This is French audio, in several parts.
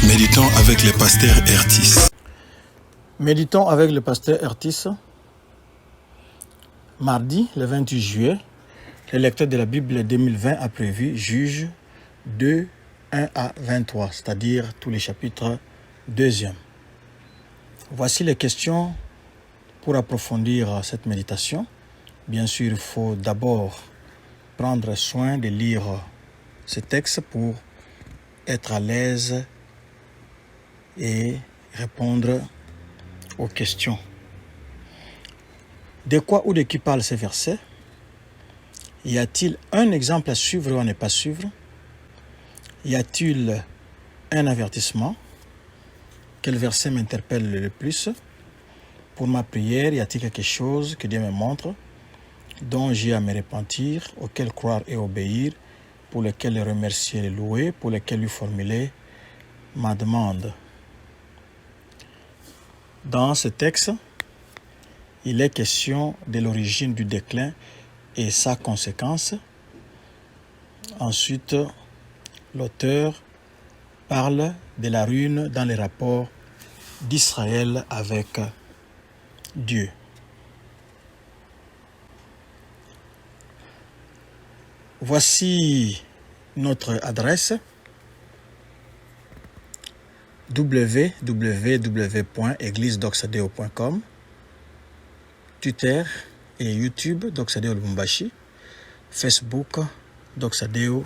Méditons avec le pasteur Ertis. Méditons avec le pasteur Ertis. Mardi, le 28 juillet, le lecteur de la Bible 2020 a prévu Juges 2, 1 à 23, c'est-à-dire tous les chapitres 2e. Voici les questions pour approfondir cette méditation. Bien sûr, il faut d'abord prendre soin de lire ce texte pour être à l'aise et répondre aux questions. De quoi ou de qui parle ces versets? Y a-t-il un exemple à suivre ou à ne pas suivre? Y a-t-il un avertissement? Quel verset m'interpelle le plus? Pour ma prière, y a-t-il quelque chose que Dieu me montre, dont j'ai à me repentir, auquel croire et obéir, pour lequel le remercier et le louer, pour lequel lui formuler ma demande? Dans ce texte, il est question de l'origine du déclin et sa conséquence. Ensuite, l'auteur parle de la ruine dans les rapports d'Israël avec Dieu. Voici notre adresse www.églisedoxadeo.com, Twitter et YouTube Doxadeo Lubumbashi, Facebook Doxadeo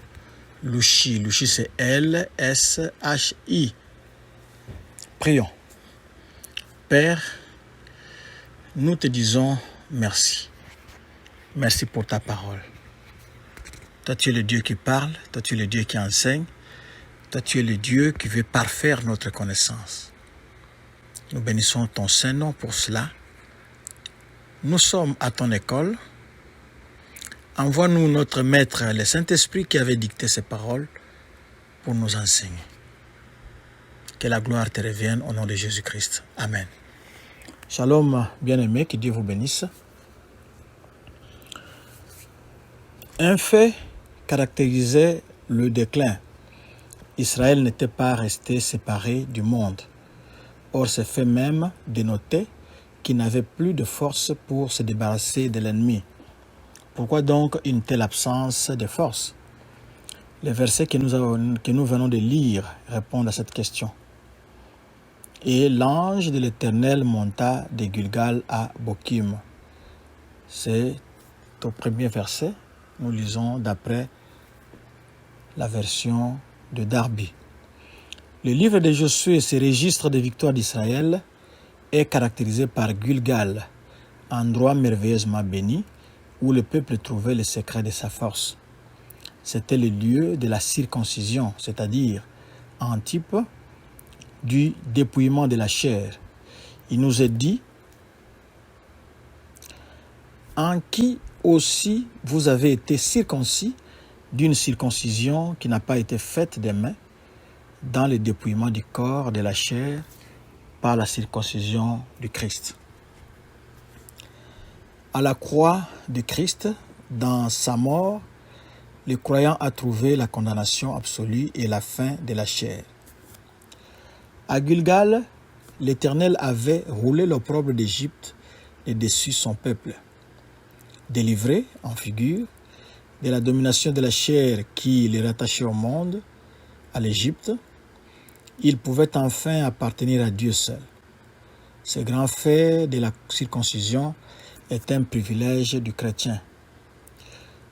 Lushi. Lushi c'est L-S-H-I. Prions. Père, nous te disons merci. Merci pour ta parole. Toi, tu es le Dieu qui parle, toi, tu es le Dieu qui enseigne, toi, tu es le Dieu qui veut parfaire notre connaissance. Nous bénissons ton Saint-Nom pour cela. Nous sommes à ton école. Envoie-nous notre Maître, le Saint-Esprit qui avait dicté ces paroles pour nous enseigner. Que la gloire te revienne au nom de Jésus-Christ. Amen. Shalom, bien-aimés, que Dieu vous bénisse. Un fait caractérisait le déclin. Israël n'était pas resté séparé du monde. Or, ce fait même dénotait qu'il n'avait plus de force pour se débarrasser de l'ennemi. Pourquoi donc une telle absence de force? Les versets que nous venons de lire répondent à cette question. Et l'ange de l'Éternel monta de Gilgal à Bokim. C'est au premier verset. Nous lisons d'après la version de Darby. Le livre de Josué, ce registre des victoires d'Israël, est caractérisé par Gilgal, endroit merveilleusement béni, où le peuple trouvait le secret de sa force. C'était le lieu de la circoncision, c'est-à-dire un type du dépouillement de la chair. Il nous est dit, en qui aussi vous avez été circoncis d'une circoncision qui n'a pas été faite des mains, dans le dépouillement du corps, de la chair, par la circoncision du Christ. À la croix de Christ, dans sa mort, le croyant a trouvé la condamnation absolue et la fin de la chair. À Gilgal, l'Éternel avait roulé l'opprobre d'Égypte de dessus son peuple. Délivré, en figure, de la domination de la chair qui les rattachait au monde, à l'Égypte, il pouvait enfin appartenir à Dieu seul. Ce grand fait de la circoncision est un privilège du chrétien.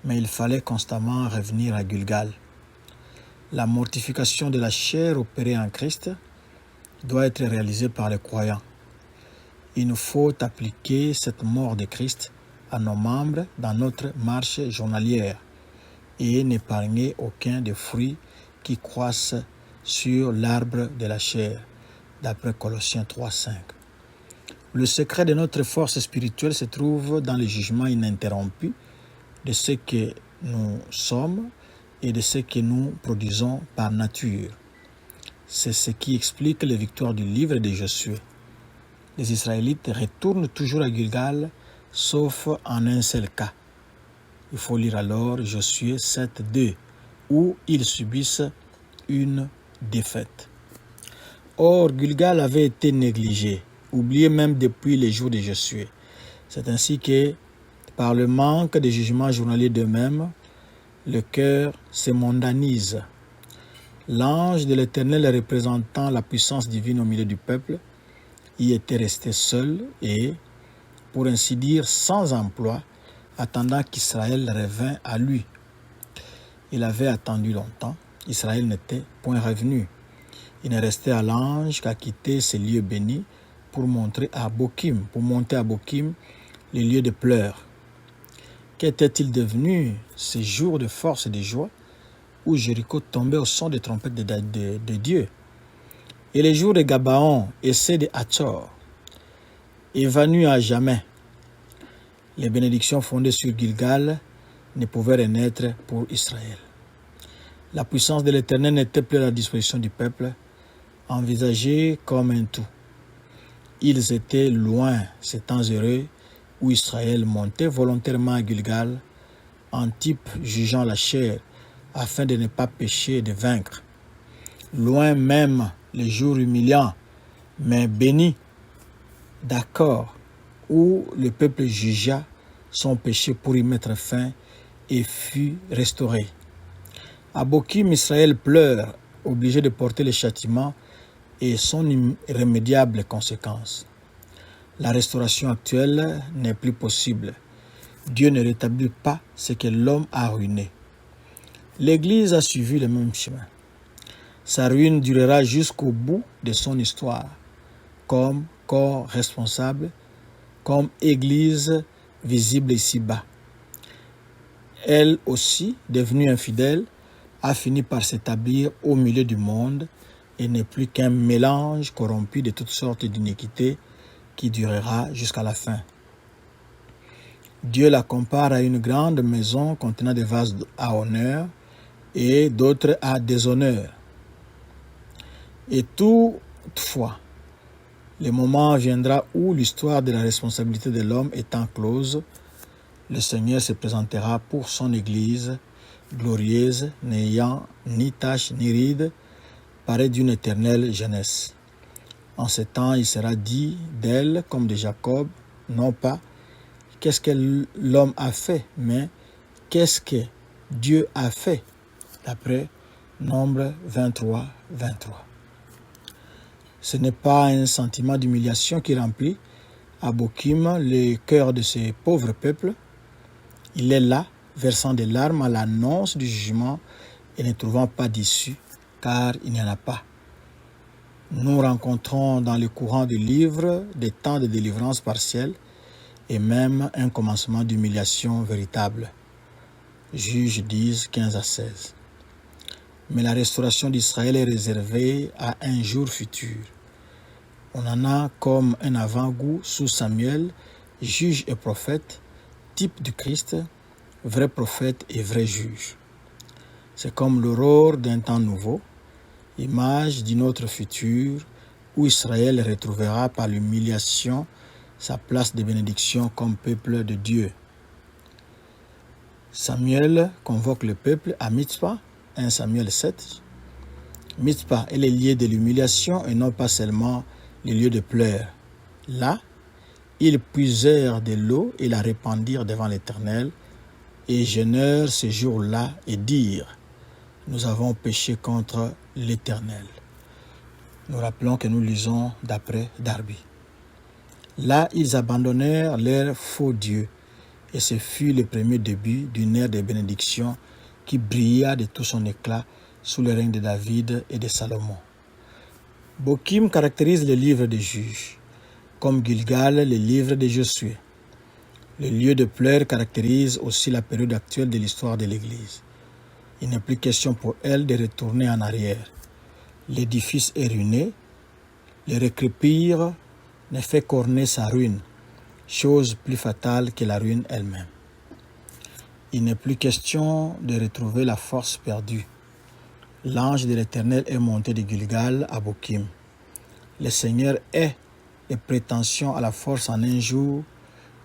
Mais il fallait constamment revenir à Gilgal. La mortification de la chair opérée en Christ doit être réalisée par les croyants. Il nous faut appliquer cette mort de Christ à nos membres dans notre marche journalière et n'épargner aucun des fruits qui croissent sur l'arbre de la chair, d'après Colossiens 3:5. Le secret de notre force spirituelle se trouve dans le jugement ininterrompu de ce que nous sommes et de ce que nous produisons par nature. C'est ce qui explique les victoires du livre de Josué. Les Israélites retournent toujours à Gilgal, sauf en un seul cas. Il faut lire alors Josué 7:2, où ils subissent une défaite. Or, Gilgal avait été négligé, oublié même depuis les jours de Josué. C'est ainsi que, par le manque de jugement journalier d'eux-mêmes, le cœur se mondanise. L'ange de l'Éternel représentant la puissance divine au milieu du peuple y était resté seul et, pour ainsi dire, sans emploi, attendant qu'Israël revînt à lui. Il avait attendu longtemps. Israël n'était point revenu. Il ne restait à l'ange qu'à quitter ces lieux bénis pour monter à Bokim, les lieux de pleurs. Qu'était-il devenu ces jours de force et de joie où Jéricho tombait au son des trompettes de Dieu? Et les jours de Gabaon et ceux de Hatzor, évanouis à jamais. Les bénédictions fondées sur Gilgal ne pouvaient renaître pour Israël. La puissance de l'Éternel n'était plus à la disposition du peuple, envisagée comme un tout. Ils étaient loin ces temps heureux où Israël montait volontairement à Gilgal, en type jugeant la chair, afin de ne pas pécher et de vaincre. Loin même les jours humiliants, mais bénis, d'accord, où le peuple jugea son péché pour y mettre fin et fut restauré. À Bokim, Israël pleure, obligé de porter le châtiment et son irrémédiable conséquence. La restauration actuelle n'est plus possible. Dieu ne rétablit pas ce que l'homme a ruiné. L'Église a suivi le même chemin. Sa ruine durera jusqu'au bout de son histoire, comme corps responsable, comme Église visible ici-bas. Elle aussi, devenue infidèle, a fini par s'établir au milieu du monde et n'est plus qu'un mélange corrompu de toutes sortes d'iniquités qui durera jusqu'à la fin. Dieu la compare à une grande maison contenant des vases à honneur et d'autres à déshonneur. Et toutefois, le moment viendra où l'histoire de la responsabilité de l'homme étant close, le Seigneur se présentera pour son Église glorieuse, n'ayant ni tache ni ride, parée d'une éternelle jeunesse. En ce temps, il sera dit d'elle, comme de Jacob, non pas « qu'est-ce que l'homme a fait », mais « qu'est-ce que Dieu a fait », d'après Nombre 23, 23. Ce n'est pas un sentiment d'humiliation qui remplit à Bokim le cœur de ce pauvre peuple. Il est là, versant des larmes à l'annonce du jugement et ne trouvant pas d'issue, car il n'y en a pas. Nous rencontrons dans le courant du livre des temps de délivrance partielle et même un commencement d'humiliation véritable. Juges 10, 15 à 16. Mais la restauration d'Israël est réservée à un jour futur. On en a comme un avant-goût sous Samuel, juge et prophète, type du Christ, vrai prophète et vrai juge. C'est comme l'aurore d'un temps nouveau, image d'une autre future où Israël retrouvera par l'humiliation sa place de bénédiction comme peuple de Dieu. Samuel convoque le peuple à Mitzpah, 1 Samuel 7. Mitzpah est le lieu de l'humiliation et non pas seulement le lieu de pleurs. Là, ils puisèrent de l'eau et la répandirent devant l'Éternel, et jeûnèrent ce jour-là et dirent « Nous avons péché contre l'Éternel ». Nous rappelons que nous lisons d'après Darby. Là, ils abandonnèrent leur faux Dieu, et ce fut le premier début d'une ère de bénédiction qui brilla de tout son éclat sous le règne de David et de Salomon. Bokim caractérise le livre des juges, comme Gilgal le livre de Josué. Le lieu de pleurs caractérise aussi la période actuelle de l'histoire de l'Église. Il n'est plus question pour elle de retourner en arrière. L'édifice est ruiné, le recrépir ne fait qu'orner sa ruine, chose plus fatale que la ruine elle-même. Il n'est plus question de retrouver la force perdue. L'ange de l'Éternel est monté de Gilgal à Bokim. Le Seigneur est les prétentions à la force en un jour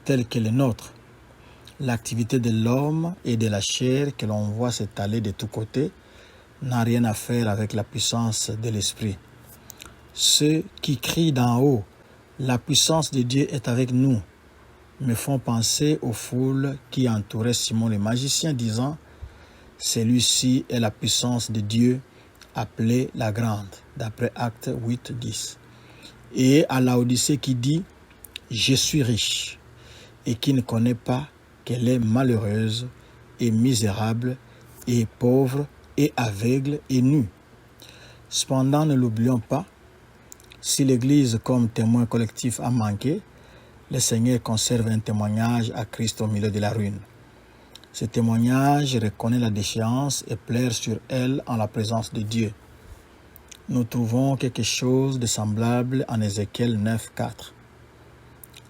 tel que le nôtre. L'activité de l'homme et de la chair que l'on voit s'étaler de tous côtés n'a rien à faire avec la puissance de l'esprit. Ceux qui crient d'en haut, la puissance de Dieu est avec nous, me font penser aux foules qui entouraient Simon le magicien, disant, celui-ci est la puissance de Dieu, appelée la grande, d'après Actes 8, 10. Et à Laodicée qui dit, je suis riche, et qui ne connaît pas qu'elle est malheureuse et misérable et pauvre et aveugle et nue. Cependant, ne l'oublions pas, si l'Église comme témoin collectif a manqué, le Seigneur conserve un témoignage à Christ au milieu de la ruine. Ce témoignage reconnaît la déchéance et plaire sur elle en la présence de Dieu. Nous trouvons quelque chose de semblable en Ézéchiel 9, 4.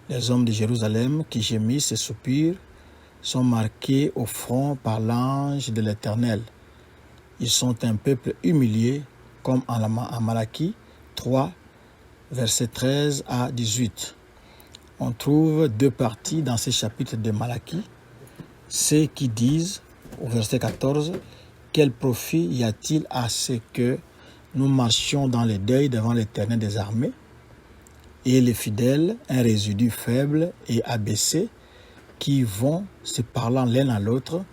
Les hommes de Jérusalem qui gémissent et soupirent sont marqués au front par l'ange de l'Éternel. Ils sont un peuple humilié, comme en Malachie 3, versets 13 à 18. On trouve deux parties dans ces chapitres de Malachie. Ceux qui disent, au verset 14, « Quel profit y a-t-il à ce que nous marchions dans le deuil devant l'Éternel des armées ?» Et les fidèles, un résidu faible et abaissé, qui vont se parlant l'un à l'autre,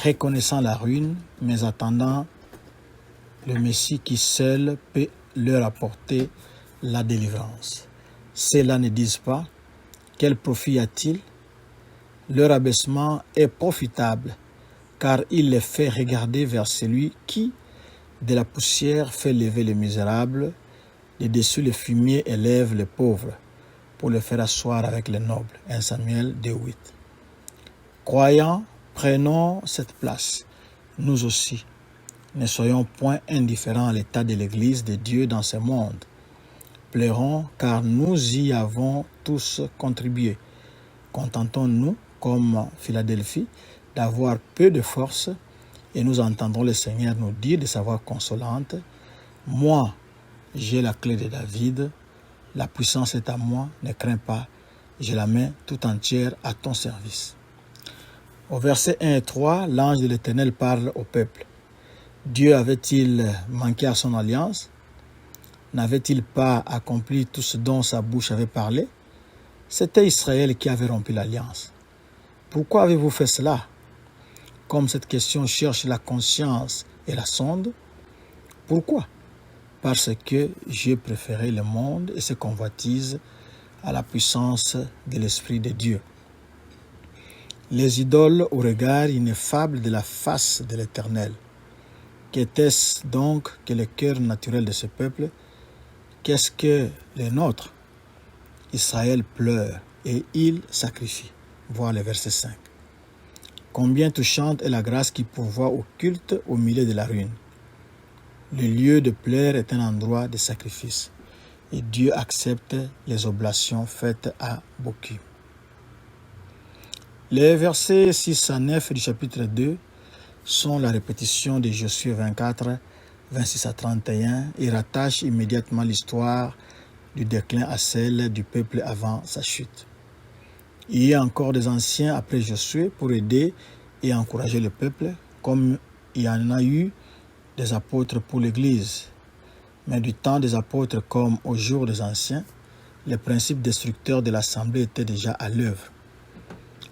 reconnaissant la ruine, mais attendant le Messie qui seul peut leur apporter la délivrance. Ceux-là ne disent pas, quel profit y a-t-il? Leur abaissement est profitable, car il les fait regarder vers celui qui, de la poussière, fait lever les misérables, de dessus le fumier élève les pauvres, pour les faire asseoir avec les nobles. 1 Samuel 2,8. Croyants, prenons cette place, nous aussi. Ne soyons point indifférents à l'état de l'Église de Dieu dans ce monde. Pleurons, car nous y avons tous contribué. Contentons-nous, comme Philadelphie, d'avoir peu de force, et nous entendrons le Seigneur nous dire de sa voix consolante, « Moi, j'ai la clé de David, la puissance est à moi, ne crains pas, je la mets tout entière à ton service. » Au verset 1 et 3, l'ange de l'Éternel parle au peuple. Dieu avait-il manqué à son alliance? N'avait-il pas accompli tout ce dont sa bouche avait parlé? C'était Israël qui avait rompu l'alliance. Pourquoi avez-vous fait cela? Comme cette question cherche la conscience et la sonde. Pourquoi? Parce que j'ai préféré le monde et ses convoitises à la puissance de l'Esprit de Dieu. Les idoles au regard ineffable de la face de l'Éternel. Qu'était-ce donc que le cœur naturel de ce peuple? Qu'est-ce que le nôtre? Israël pleure et il sacrifie. Voir le verset 5. Combien touchante est la grâce qui pourvoit au culte au milieu de la ruine. Le lieu de plaire est un endroit de sacrifice et Dieu accepte les oblations faites à Bokim. Les versets 6 à 9 du chapitre 2 sont la répétition de Josué 24, 26 à 31 et rattachent immédiatement l'histoire du déclin à celle du peuple avant sa chute. Il y a encore des anciens après Josué pour aider et encourager le peuple, comme il y en a eu des apôtres pour l'Église. Mais du temps des apôtres comme au jour des anciens, les principes destructeurs de l'Assemblée étaient déjà à l'œuvre.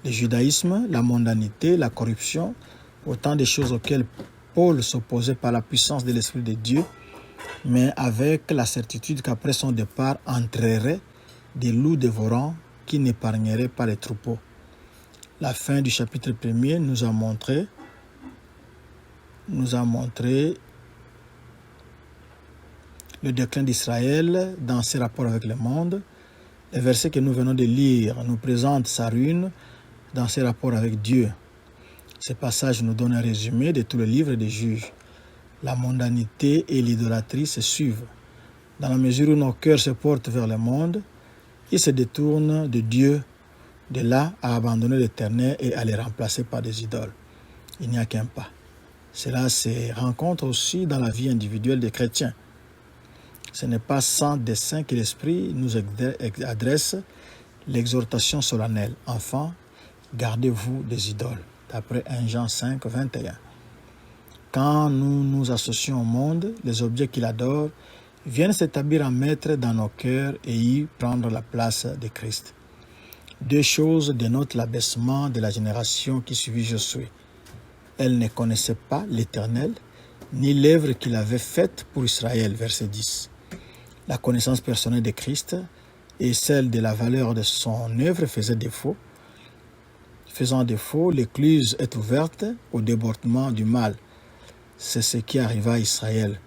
Le judaïsme, la mondanité, la corruption, autant de choses auxquelles Paul s'opposait par la puissance de l'Esprit de Dieu, mais avec la certitude qu'après son départ entreraient des loups dévorants qui n'épargneraient pas les troupeaux. La fin du chapitre 1er nous a montré le déclin d'Israël dans ses rapports avec le monde. Les versets que nous venons de lire nous présentent sa ruine dans ses rapports avec Dieu. Ces passages nous donnent un résumé de tout le livre des Juges. La mondanité et l'idolâtrie se suivent. Dans la mesure où nos cœurs se portent vers le monde, ils se détournent de Dieu, de là à abandonner l'Éternel et à les remplacer par des idoles. Il n'y a qu'un pas. Cela se rencontre aussi dans la vie individuelle des chrétiens. Ce n'est pas sans dessein que l'Esprit nous adresse l'exhortation solennelle. Enfants, gardez-vous des idoles. D'après 1 Jean 5, 21. Quand nous nous associons au monde, les objets qu'il adore, vienne s'établir en maître dans nos cœurs et y prendre la place de Christ. Deux choses dénotent l'abaissement de la génération qui suivit Josué. Elle ne connaissait pas l'Éternel, ni l'œuvre qu'il avait faite pour Israël, verset 10. La connaissance personnelle de Christ et celle de la valeur de son œuvre faisaient défaut. Faisant défaut, l'écluse est ouverte au débordement du mal. C'est ce qui arriva à Israël.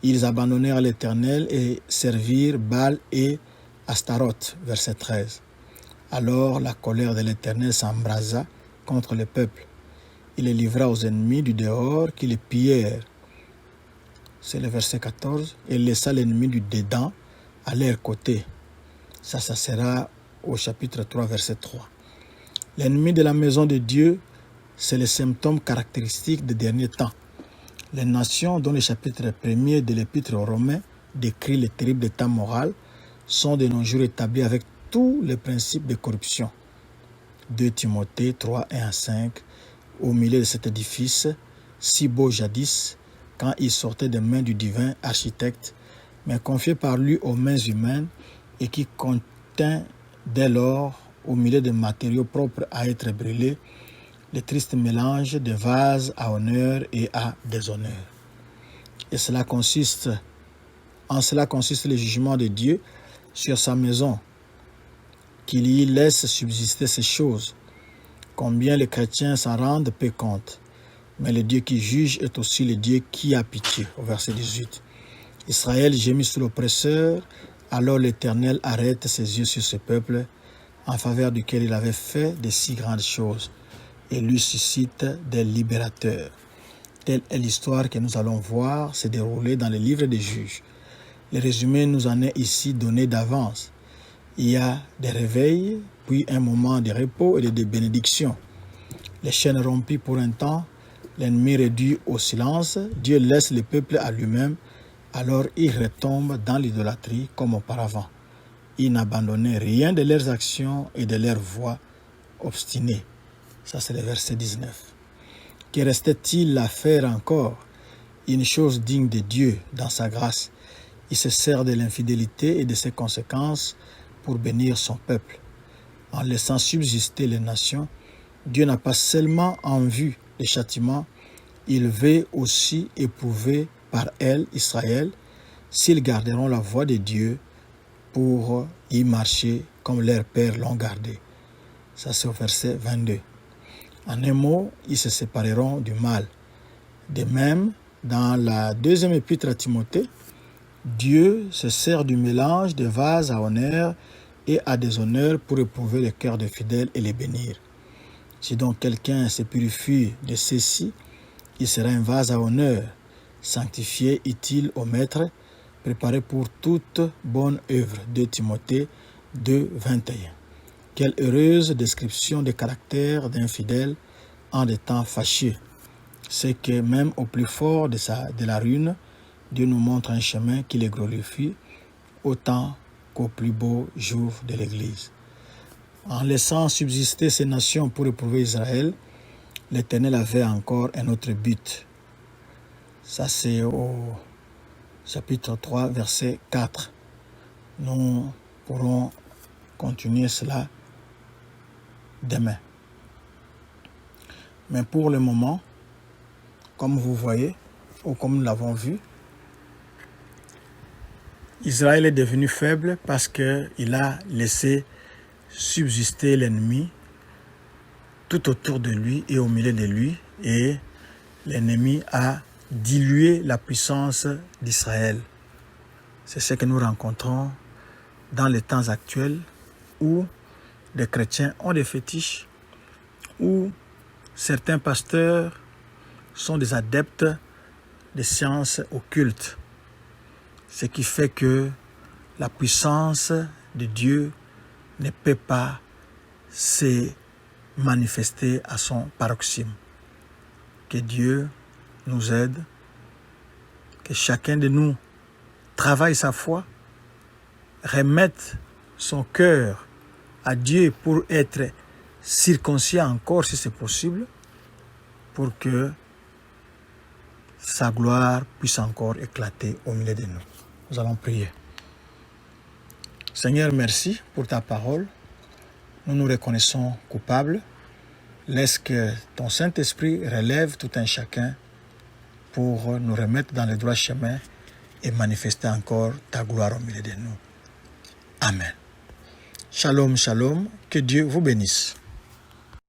Ils abandonnèrent l'Éternel et servirent Baal et Astaroth, verset 13. Alors la colère de l'Éternel s'embrasa contre le peuple. Il les livra aux ennemis du dehors qui les pillèrent. C'est le verset 14. Et laissa l'ennemi du dedans à leur côté. Ça sera au chapitre 3, verset 3. L'ennemi de la maison de Dieu, c'est le symptôme caractéristique des derniers temps. Les nations dont le chapitre 1er de l'Épître aux Romains décrit le terrible état moral sont de nos jours établis avec tous les principes de corruption. 2 Timothée 3, 1 à 5. Au milieu de cet édifice, si beau jadis, quand il sortait des mains du divin architecte, mais confié par lui aux mains humaines et qui contint dès lors, au milieu des matériaux propres à être brûlés, le triste mélange de vases à honneur et à déshonneur. Et en cela consiste le jugement de Dieu sur sa maison, qu'il y laisse subsister ces choses. Combien les chrétiens s'en rendent peu compte. Mais le Dieu qui juge est aussi le Dieu qui a pitié. Au verset 18. Israël gémit sous l'oppresseur, alors l'Éternel arrête ses yeux sur ce peuple, en faveur duquel il avait fait de si grandes choses, et lui suscite des libérateurs. Telle est l'histoire que nous allons voir se dérouler dans le livre des juges. Le résumé nous en est ici donné d'avance. Il y a des réveils, puis un moment de repos et de bénédiction. Les chaînes rompues pour un temps, l'ennemi réduit au silence, Dieu laisse le peuple à lui-même, alors il retombe dans l'idolâtrie comme auparavant. Ils n'abandonnaient rien de leurs actions et de leurs voies obstinées. Ça, c'est le verset 19. Que restait-il à faire encore? Une chose digne de Dieu dans sa grâce. Il se sert de l'infidélité et de ses conséquences pour bénir son peuple. En laissant subsister les nations, Dieu n'a pas seulement en vue les châtiments, il veut aussi éprouver par elles Israël s'ils garderont la voie de Dieu pour y marcher comme leurs pères l'ont gardé. Ça, c'est au verset 22. En un mot, ils se sépareront du mal. De même, dans la deuxième épître à Timothée, Dieu se sert du mélange de vases à honneur et à déshonneur pour éprouver le cœur des fidèles et les bénir. Si donc quelqu'un se purifie de ceci, il sera un vase à honneur, sanctifié, utile au maître, préparé pour toute bonne œuvre. 2 Timothée 2, 21. Quelle heureuse description des caractères d'un fidèle en des temps fâcheux. C'est que même au plus fort de la ruine, Dieu nous montre un chemin qui les glorifie autant qu'au plus beau jour de l'Église. En laissant subsister ces nations pour éprouver Israël, l'Éternel avait encore un autre but. Ça, c'est au chapitre 3, verset 4. Nous pourrons continuer cela demain. Mais pour le moment, comme vous voyez, ou comme nous l'avons vu, Israël est devenu faible parce qu'il a laissé subsister l'ennemi tout autour de lui et au milieu de lui, et l'ennemi a dilué la puissance d'Israël. C'est ce que nous rencontrons dans les temps actuels où les chrétiens ont des fétiches, où certains pasteurs sont des adeptes des sciences occultes, ce qui fait que la puissance de Dieu ne peut pas se manifester à son paroxysme. Que Dieu nous aide, que chacun de nous travaille sa foi, remette son cœur à Dieu pour être circoncis encore si c'est possible, pour que sa gloire puisse encore éclater au milieu de nous. Nous allons prier. Seigneur, merci pour ta parole. Nous nous reconnaissons coupables. Laisse que ton Saint-Esprit relève tout un chacun pour nous remettre dans le droit chemin et manifester encore ta gloire au milieu de nous. Amen. Shalom, shalom. Que Dieu vous bénisse.